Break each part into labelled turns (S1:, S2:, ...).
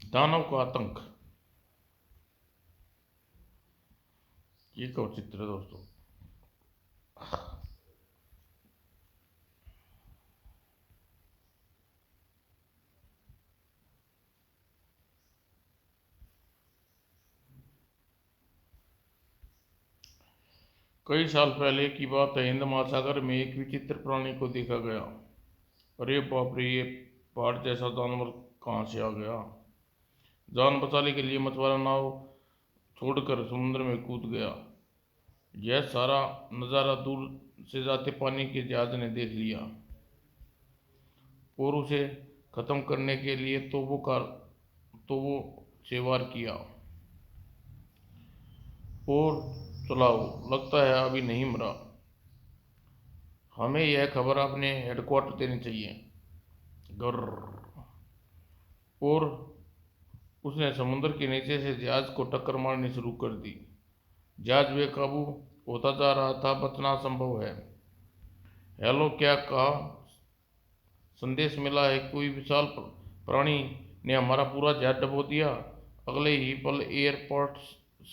S1: दानव का आतंक। ये कौन चित्र है दोस्तों? कई साल पहले की बात है। हिंद महासागर में एक विचित्र प्राणी को देखा गया। अरे बाप रे, ये पहाड़ जैसा जानवर कहाँ से आ गया? जान बचाने के लिए मछुआरा नाव छोड़कर समुद्र में कूद गया। यह सारा नज़ारा दूर से जाते पानी के जहाज ने देख लिया और उसे खत्म करने के लिए तो वो से वार किया। और चलाओ, लगता है अभी नहीं मरा। हमें यह खबर अपने हेडक्वार्टर देनी चाहिए। गर्र। और उसने समुद्र के नीचे से जहाज को टक्कर मारनी शुरू कर दी। जहाज बेकाबू होता जा रहा था। बचना असंभव है। हेलो, क्या कहा? संदेश मिला है कोई विशाल प्राणी ने हमारा पूरा जहाज डुबो दिया। अगले ही पल एयरपोर्ट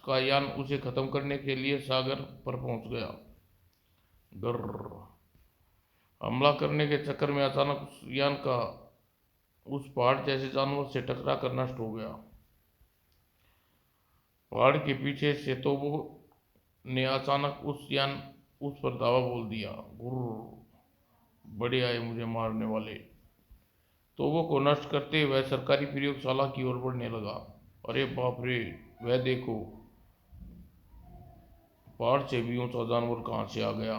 S1: का यान उसे खत्म करने के लिए सागर पर पहुंच गया। गर्र। हमला करने के चक्कर में अचानक उस यान का उस पहाड़ जैसे जानवर से टकरा कर नष्ट हो गया। पहाड़ के पीछे से तो वो ने अचानक उस पर धावा बोल दिया। गुर्र। बड़े आए मुझे मारने वाले। तोबों को नष्ट करते वह सरकारी प्रयोगशाला की ओर बढ़ने लगा। अरे बाप रे, वह देखो, पहाड़ से भी ऊंचा जानवर कहाँ से आ गया?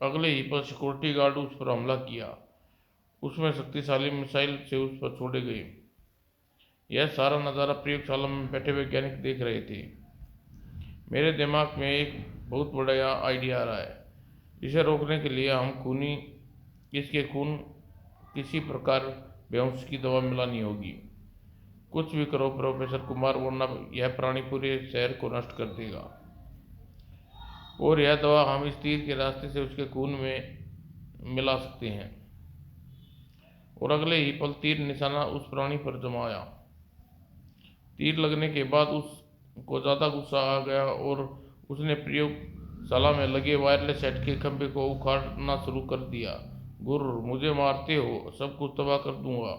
S1: अगले ही पल सिक्योरिटी गार्ड उस पर हमला किया। उसमें शक्तिशाली मिसाइल से उस पर छोड़े गए। यह सारा नज़ारा प्रयोगशाला में बैठे वैज्ञानिक देख रहे थे। मेरे दिमाग में एक बहुत बड़ा आइडिया आ रहा है। इसे रोकने के लिए इसके खून किसी प्रकार बेहोश की दवा मिलानी होगी। कुछ भी करो प्रोफेसर कुमार, वरना यह प्राणी पूरे शहर को नष्ट कर देगा। और यह दवा हम इस तीर के रास्ते से उसके खून में मिला सकते हैं। और अगले ही पल तीर निशाना उस प्राणी पर जमाया। तीर लगने के बाद उसको ज़्यादा गुस्सा आ गया और उसने प्रयोगशाला में लगे वायरलेस सेट के खंभे को उखाड़ना शुरू कर दिया। गुर्र, मुझे मारते हो, सब कुछ तबाह कर दूंगा।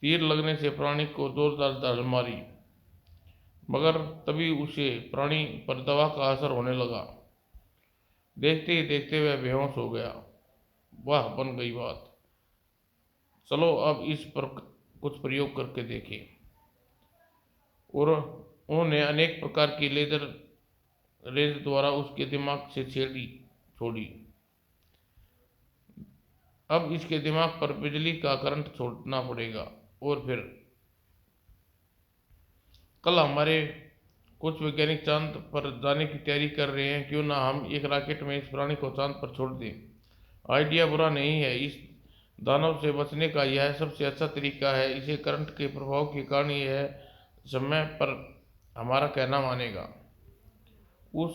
S1: तीर लगने से प्राणी को जोरदार दहाड़ मारी, मगर तभी उसे प्राणी पर दवा का असर होने लगा। देखते ही देखते वह बेहोश हो गया। वाह, बन गई बात। चलो अब इस पर कुछ प्रयोग करके देखें। और उन्होंने अनेक प्रकार की लेजर रेंज द्वारा उसके दिमाग से छोड़ी। अब इसके दिमाग पर बिजली का करंट छोड़ना पड़ेगा। और फिर कल हमारे कुछ वैज्ञानिक चांद पर जाने की तैयारी कर रहे हैं। क्यों ना हम एक रॉकेट में इस प्राणी को चांद पर छोड़ दें? आइडिया बुरा नहीं है। इस दानव से बचने का यह सबसे अच्छा तरीका है। इसे करंट के प्रभाव के कारण यह समय पर हमारा कहना मानेगा। उस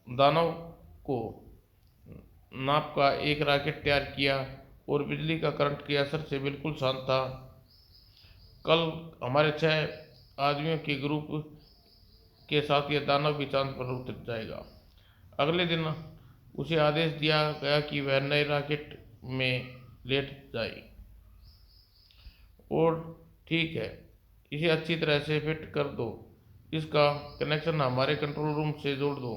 S1: दानव को नाप का एक रॉकेट तैयार किया और बिजली का करंट के असर से बिल्कुल शांत था। कल हमारे 6 आदमियों के ग्रुप के साथ यह दानव भी चांद पर उतर जाएगा। अगले दिन उसे आदेश दिया गया कि वह नए रॉकेट में लेट जाए। और ठीक है, इसे अच्छी तरह से फिट कर दो। इसका कनेक्शन हमारे कंट्रोल रूम से जोड़ दो।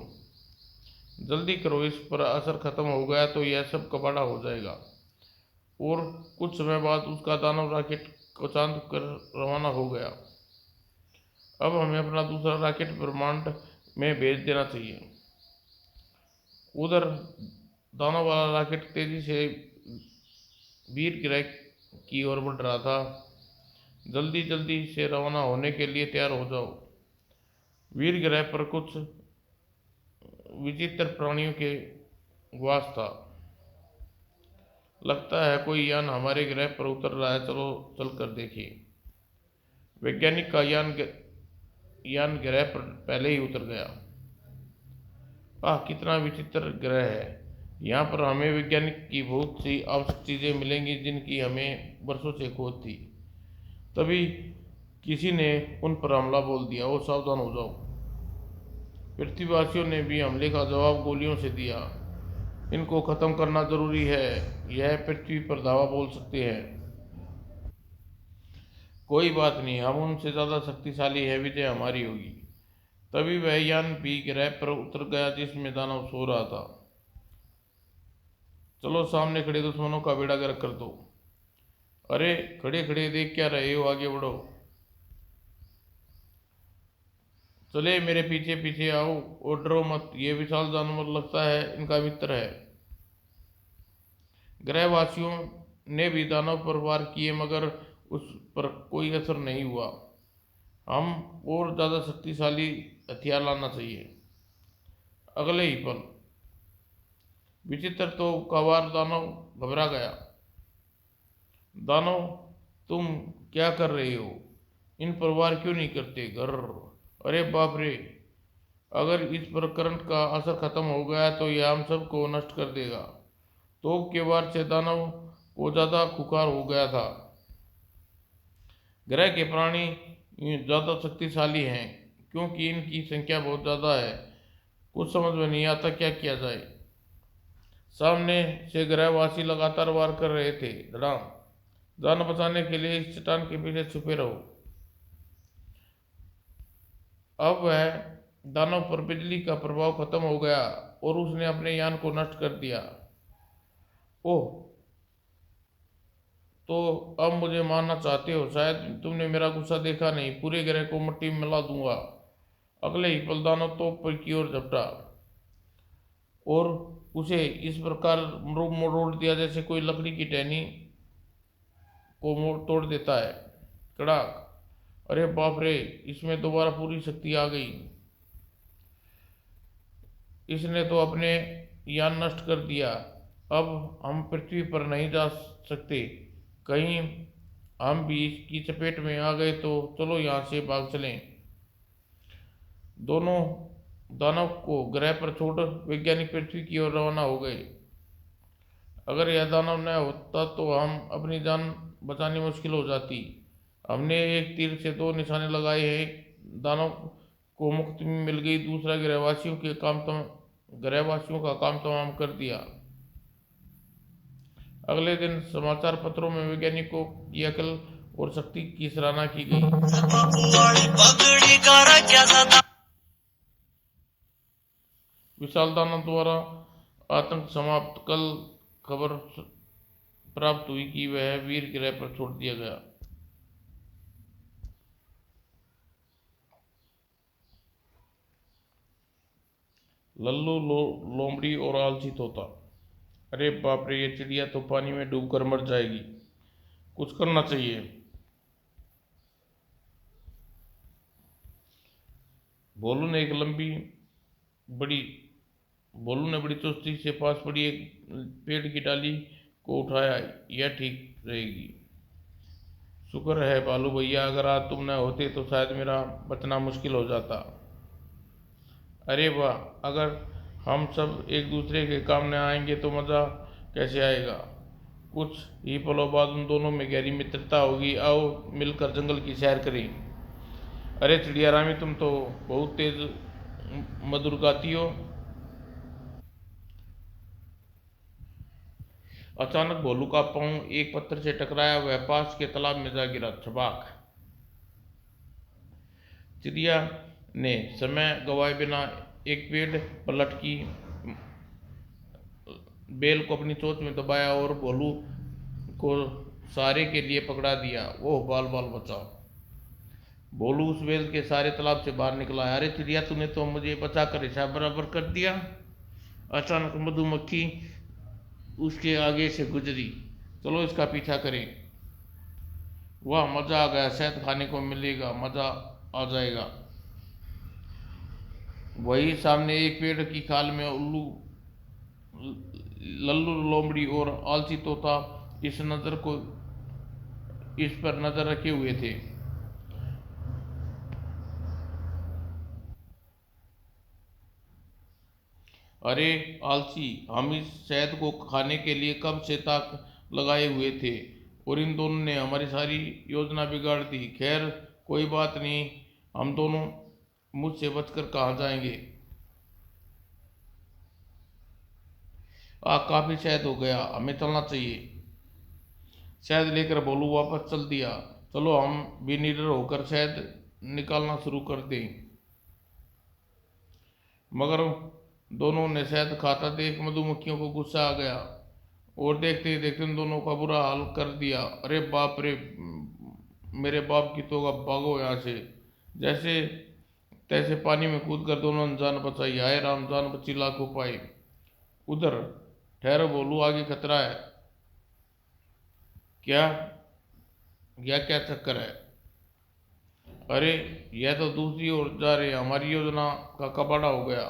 S1: जल्दी करो, इस पर असर खत्म हो गया तो यह सब कबाड़ा हो जाएगा। और कुछ समय बाद उसका दानव रॉकेट को चांद कर रवाना हो गया। अब हमें अपना दूसरा रॉकेट ब्रह्मांड में भेज देना चाहिए। उधर दानव वाला रॉकेट तेजी से वीर ग्रह की ओर बढ़ रहा था। जल्दी जल्दी से रवाना होने के लिए तैयार हो जाओ। वीर ग्रह पर कुछ विचित्र प्राणियों के वास था। लगता है कोई यान हमारे ग्रह पर उतर रहा है। चलो चल कर देखिए। वैज्ञानिक का यान ग्रह पर पहले ही उतर गया। आह, कितना विचित्र ग्रह है। यहाँ पर हमें वैज्ञानिक की बहुत सी आवश्यक चीज़ें मिलेंगी जिनकी हमें वर्षों से खोज थी। तभी किसी ने उन पर हमला बोल दिया। वो सावधान हो जाओ। पृथ्वीवासियों ने भी हमले का जवाब गोलियों से दिया। इनको खत्म करना जरूरी है। यह पृथ्वी पर धावा बोल सकते हैं। कोई बात नहीं, हम उनसे ज्यादा शक्तिशाली है, विजय हमारी होगी। तभी वह यान भी ग्रह पर उतर गया जिसमें दानव सो रहा था। चलो सामने खड़े दुश्मनों का बेड़ा गर्क कर दो। अरे खड़े खड़े देख क्या रहे हो, आगे बढ़ो। चले मेरे पीछे पीछे आओ और डरो मत। ये विशाल जानवर लगता है इनका मित्र है। ग्रहवासियों ने भी दानव पर वार किए मगर उस पर कोई असर नहीं हुआ। हम और ज्यादा शक्तिशाली हथियार लाना चाहिए। अगले ही पल विचित्र तो कवार दानव घबरा गया। दानव तुम क्या कर रहे हो? इन पर वार क्यों नहीं करते? घर, अरे बाप रे, अगर इस पर करंट का असर खत्म हो गया तो यह हम सबको नष्ट कर देगा। तोप के वार से दानव को ज्यादा खुखार हो गया था। ग्रह के प्राणी ज्यादा शक्तिशाली हैं क्योंकि इनकी संख्या बहुत ज्यादा है। कुछ समझ में नहीं आता क्या किया जाए। सामने से ग्रहवासी लगातार वार कर रहे थे। धड़ाम। जान बचाने के लिए इस चट्टान के पीछे छुपे रहो। अब वह दानव पर बिजली का प्रभाव खत्म हो गया और उसने अपने यान को नष्ट कर दिया। ओह, तो अब मुझे मारना चाहते हो? शायद तुमने मेरा गुस्सा देखा नहीं। पूरे ग्रह को मिट्टी में मिला दूंगा। अगले ही पल दानव तोप पर की ओर झपटा और उसे इस प्रकार मरोड़ दिया जैसे कोई लकड़ी की टहनी को मोड़ तोड़ देता है। कड़ाक। अरे बाप रे, इसमें दोबारा पूरी शक्ति आ गई। इसने तो अपने यान नष्ट कर दिया। अब हम पृथ्वी पर नहीं जा सकते। कहीं हम भी इसकी चपेट में आ गए तो चलो यहाँ से भाग चलें। दोनों दानव को ग्रह पर छोड़ वैज्ञानिक पृथ्वी की ओर रवाना हो गए। अगर यह दानव न होता तो हम अपनी जान बचानी मुश्किल हो जाती। हमने एक तीर से दो निशाने लगाए हैं। दानव को मुक्ति मिल गई, दूसरा ग्रहवासियों का काम तमाम कर दिया। अगले दिन समाचार पत्रों में वैज्ञानिकों की अकल और शक्ति की सराहना की गई। विशाल दानव द्वारा आतंक समाप्त। कल खबर प्राप्त हुई कि वह वीर ग्रह पर छोड़ दिया गया। लोमड़ी और आलसी तोता। अरे बाप रे, ये चिड़िया तो पानी में डूबकर मर जाएगी। कुछ करना चाहिए। भोलू ने बड़ी बड़ी चुस्ती से पास पड़ी एक पेड़ की डाली को उठाया। यह ठीक रहेगी। शुक्र है बालू भैया, अगर आज तुम न होते तो शायद मेरा बचना मुश्किल हो जाता। अरे वाह, अगर हम सब एक दूसरे के काम में आएंगे तो मज़ा कैसे आएगा। कुछ ही पलों बाद उन दोनों में गहरी मित्रता होगी। आओ मिलकर जंगल की सैर करें। अरे चिड़िया रामी, तुम तो बहुत तेज मधुर गाती हो। अचानक भोलू का पांव एक पत्थर से टकराया। वह पास के तालाब में जा गिरा। छबाक। चिड़िया ने समय गवाए बिना एक पेड़ पर लटकी बेल को अपनी चोंच में दबाया और भोलू को सहारे के लिए पकड़ा दिया। ओह, बाल बाल बचाओ। भोलू उस बेल के सारे तालाब से बाहर निकला। अरे चिड़िया, तूने तो मुझे बचाकर हिसाब बराबर कर दिया। अचानक मधुमक्खी उसके आगे से गुजरी। चलो इसका पीछा करें। वाह, मजा आ गया। शहद खाने को मिलेगा, मजा आ जाएगा। वही सामने एक पेड़ की खाल में लल्लू, लोमड़ी और आलसी तोता इस पर नजर रखे हुए थे। अरे आलसी, हम इस शहद को खाने के लिए कब से ताक लगाए हुए थे और इन दोनों ने हमारी सारी योजना बिगाड़ दी। खैर, कोई बात नहीं, हम दोनों मुझसे बचकर कहाँ जाएंगे। काफी शहद हो गया, हमें चलना चाहिए। शहद लेकर बोलू वापस चल दिया। चलो हम भी निडर होकर शहद निकालना शुरू कर दें। मगर दोनों ने शहद खाता देख मधुमक्खियों को गुस्सा आ गया और देखते ही देखते उन दोनों का बुरा हाल कर दिया। अरे बाप रे, मेरे बाप की तो, अब भागो यहाँ से। जैसे तैसे पानी में कूद कर दोनों ने जान बचाई। हाय राम, जान बची लाखों पाई। उधर ठहरो बोलू, आगे खतरा है। क्या? यह क्या चक्कर है? अरे यह तो दूसरी ओर जा रहे हैं, हमारी योजना का कबाड़ा हो गया।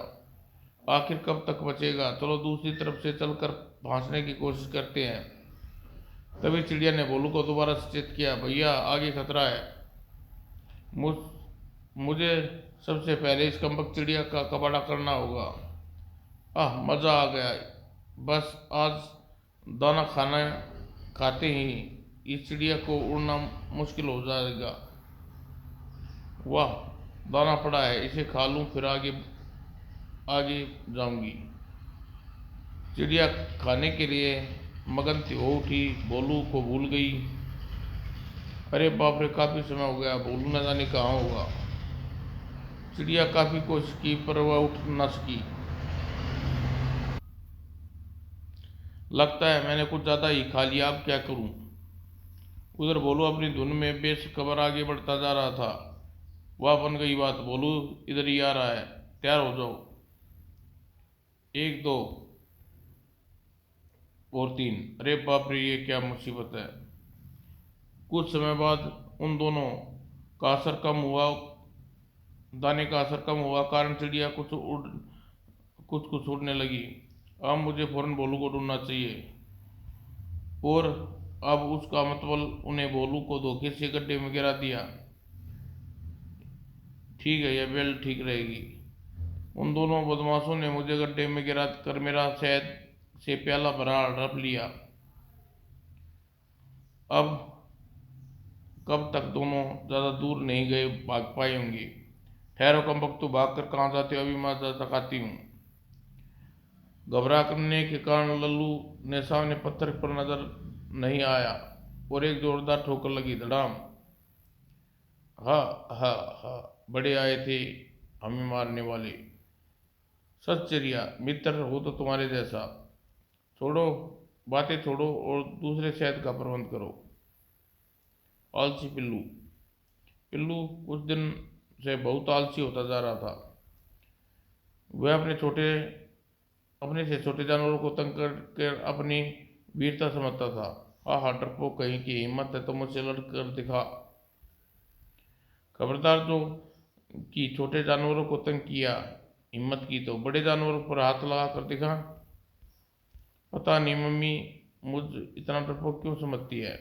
S1: आखिर कब तक बचेगा? चलो दूसरी तरफ से चलकर भांसने की कोशिश करते हैं। तभी चिड़िया ने भोलू को दोबारा सचेत किया, भैया आगे खतरा है। मुझ मुझे सबसे पहले इस कम्बक चिड़िया का कबाड़ा करना होगा। मज़ा आ गया। बस आज दाना खाना खाते ही इस चिड़िया को उड़ना मुश्किल हो जाएगा। वाह, दाना पड़ा है, इसे खा लूँ, फिर आगे आगे जाऊंगी। चिड़िया खाने के लिए मगन हो उठी, बोलू को भूल गई। अरे बाप रे, काफ़ी समय हो गया, बोलू न जाने कहाँ होगा। चिड़िया काफ़ी कोशिश की पर वह उठ न सकी। लगता है मैंने कुछ ज़्यादा ही खा लिया, अब क्या करूं। उधर बोलू अपनी धुन में बेखबर आगे बढ़ता जा रहा था। वह बन गई बात, बोलू इधर ही आ रहा है, तैयार हो जाओ। एक दो और तीन। अरे बाप रे, ये क्या मुसीबत है। कुछ समय बाद उन दोनों का असर कम हुआ, दाने का असर कम हुआ, कारण चिड़िया कुछ कुछ उड़ने लगी। अब मुझे फौरन बोलू को ढूंढना चाहिए। और अब उसका मतलब उन्हें बोलू को धोखे से गड्ढे में गिरा दिया। ठीक है, यह बेल ठीक रहेगी। उन दोनों बदमाशों ने मुझे गड्ढे में गिरा कर मेरा शहद से प्याला भरा रख लिया। अब कब तक दोनों ज़्यादा दूर नहीं गए, भाग पाए होंगे। ठहरो कमबख्त, तो भाग कर कहाँ जाते हो, अभी मैं दिखाती हूँ। घबरा करने के कारण लल्लू ने सामने पत्थर पर नजर नहीं आया और एक जोरदार ठोकर लगी, धड़ाम। हा हा हा, बड़े आए थे हमें मारने वाले। सच चिड़िया, मित्र हो तो तुम्हारे जैसा। छोड़ो बातें, छोड़ो और दूसरे शहद का प्रबंध करो। आलसी पिल्लू। पिल्लू कुछ दिन से बहुत आलसी होता जा रहा था। वह अपने से छोटे जानवरों को तंग कर अपनी वीरता समझता था। डरपोक कहीं की, हिम्मत है तो मुझसे लड़ कर दिखा। खबरदार, जो कि छोटे जानवरों को तंग किया, हिम्मत की तो बड़े जानवरों पर हाथ लगा कर दिखा। पता नहीं मम्मी मुझ इतना डरपोक क्यों समझती है।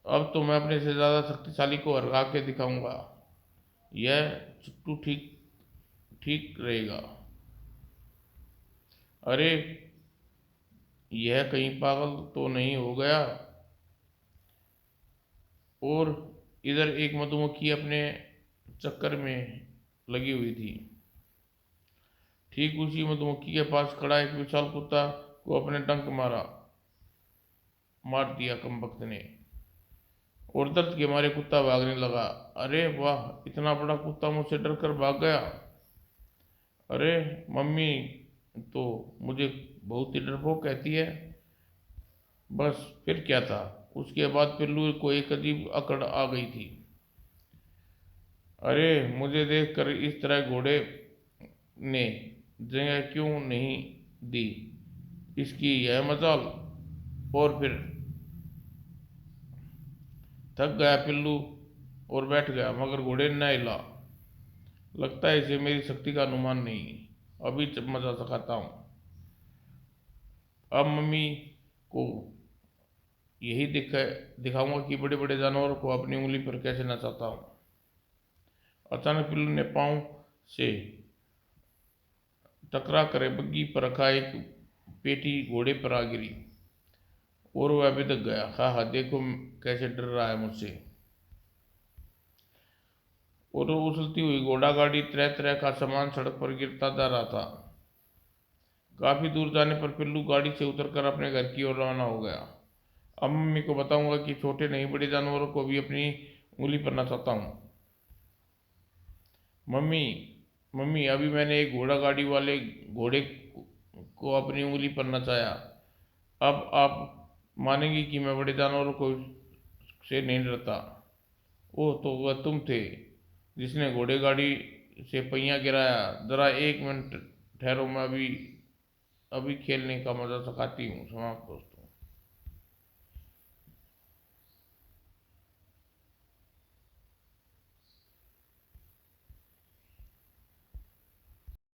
S1: अब तो मैं अपने से ज़्यादा शक्तिशाली को हरा के दिखाऊंगा। यह चुट्टू ठीक ठीक रहेगा। अरे यह कहीं पागल तो नहीं हो गया। और इधर एक मधुमक्खी अपने चक्कर में लगी हुई थी। ठीक उसी मधुमक्खी के पास खड़ा एक विशाल कुत्ता को अपने डंक मार दिया कमबख्त ने। और दर्द के मारे कुत्ता भागने लगा। अरे वाह, इतना बड़ा कुत्ता मुझसे डर कर भाग गया। अरे मम्मी तो मुझे बहुत ही डरपोक कहती है। बस फिर क्या था, उसके बाद पिल्लू को एक अजीब अकड़ आ गई थी। अरे मुझे देखकर इस तरह घोड़े ने जगह क्यों नहीं दी, इसकी यह मजाल। और फिर थक गया पिल्लू और बैठ गया, मगर घोड़े न हिला। लगता है इसे मेरी शक्ति का अनुमान नहीं। अभी मजा सिखाता हूँ। अब मम्मी को यही दिखाऊंगा कि बड़े बड़े जानवरों को अपनी उंगली पर कैसे नचाता हूँ। अचानक पिल्लू ने पाँव से टकरा कर बग्गी पर रखा एक पेटी घोड़े पर आ गिरी और वह बिदक गया। हाँ हाँ, देखो कैसे डर रहा है मुझसे। और उछलती हुई घोड़ा गाड़ी तरह तरह का सामान सड़क पर गिरता जा रहा था। काफी दूर जाने पर पिल्लू गाड़ी से उतरकर अपने घर की ओर रवाना हो गया। अब मम्मी को बताऊंगा कि छोटे नहीं बड़े जानवरों को भी अपनी उंगली पर नचाता हूँ। मम्मी, मम्मी, अभी मैंने एक घोड़ा गाड़ी वाले घोड़े को अपनी उंगली पर नचाया। अब आप मानेंगी कि मैं बड़े जानवरों को से नहीं डरता। ओह, तो वह तुम थे जिसने घोड़े गाड़ी से पहिया गिराया। जरा एक मिनट ठहरो, मैं अभी अभी खेलने का मजा चखाती हूँ। समाप्त दोस्तों।